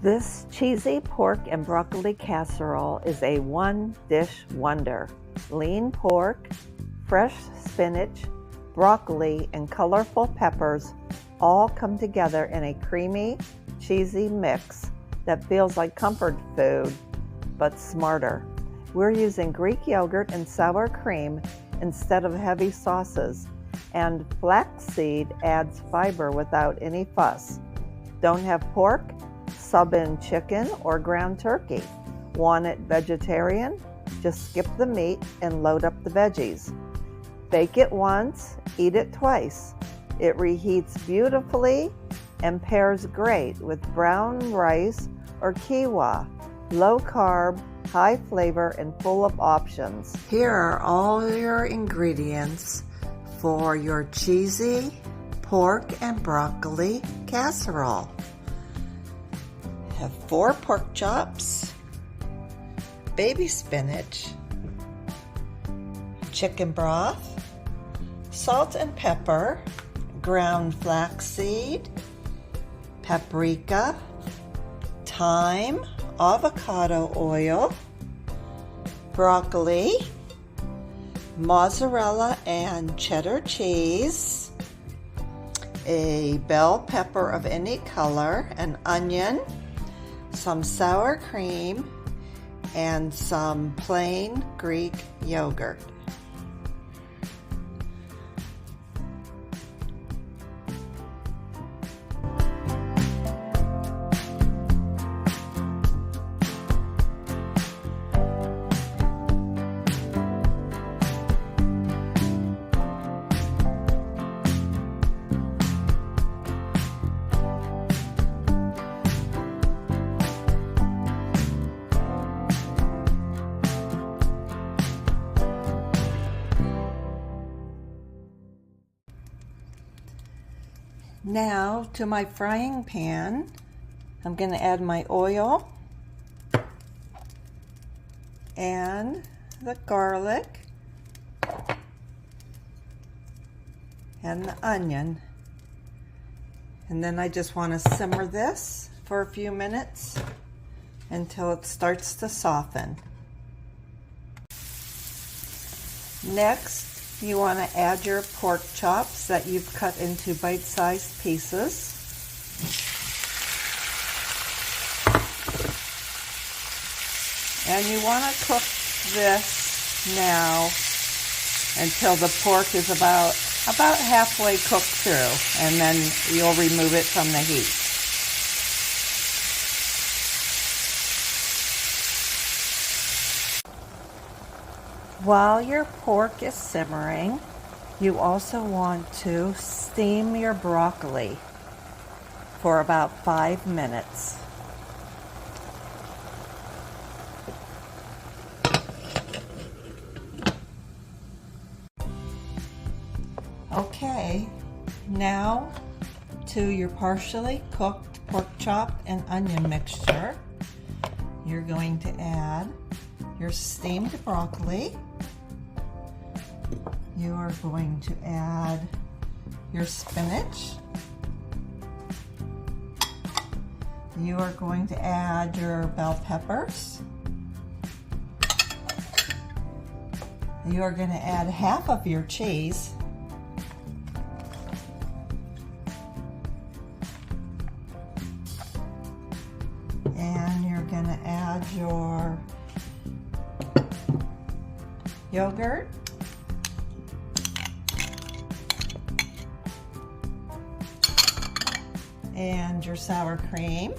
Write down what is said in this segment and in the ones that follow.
This cheesy pork and broccoli casserole is a one-dish wonder. Lean pork, fresh spinach, broccoli, and colorful peppers all come together in a creamy, cheesy mix that feels like comfort food, but smarter. We're using Greek yogurt and sour cream instead of heavy sauces, and flaxseed adds fiber without any fuss. Don't have pork? Sub in chicken or ground turkey. Want it vegetarian? Just skip the meat and load up the veggies. Bake it once, eat it twice. It reheats beautifully and pairs great with brown rice or quinoa. Low carb, high flavor, and full of options. Here are all your ingredients for your cheesy pork and broccoli casserole. Have 4 pork chops, baby spinach, chicken broth, salt and pepper, ground flaxseed, paprika, thyme, avocado oil, broccoli, mozzarella and cheddar cheese, a bell pepper of any color, an onion, some sour cream, and some plain Greek yogurt. Now to my frying pan, I'm going to add my oil and the garlic and the onion. And then I just want to simmer this for a few minutes until it starts to soften. Next, you want to add your pork chops that you've cut into bite-sized pieces. And you want to cook this now until the pork is about halfway cooked through, and then you'll remove it from the heat. While your pork is simmering, you also want to steam your broccoli for about 5 minutes. Okay, now to your partially cooked pork chop and onion mixture, you're going to add your steamed broccoli. You are going to add your spinach. You are going to add your bell peppers. You are going to add half of your cheese. And you're going to add your yogurt. And your sour cream.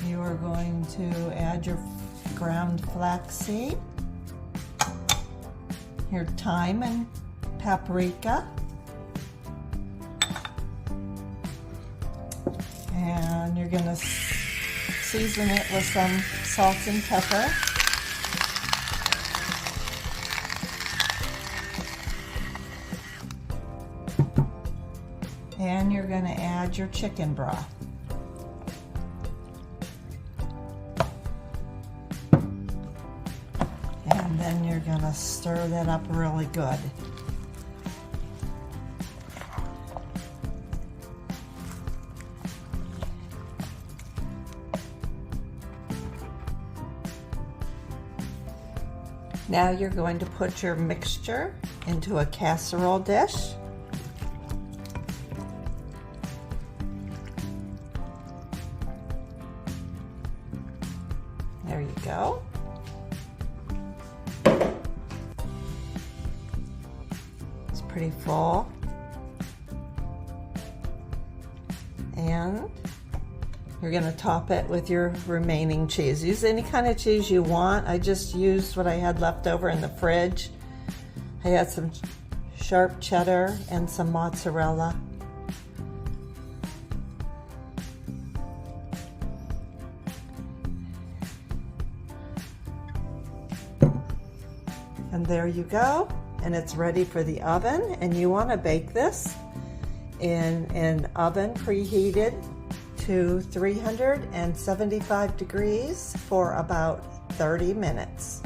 You are going to add your ground flaxseed, your thyme and paprika, and you're going to season it with some salt and pepper. And you're going to add your chicken broth. And then you're going to stir that up really good. Now you're going to put your mixture into a casserole dish. There you go. It's pretty full. And you're going to top it with your remaining cheese. Use any kind of cheese you want. I just used what I had left over in the fridge. I had some sharp cheddar and some mozzarella. And there you go. And it's ready for the oven. And you want to bake this in an oven preheated to 375 degrees for about 30 minutes.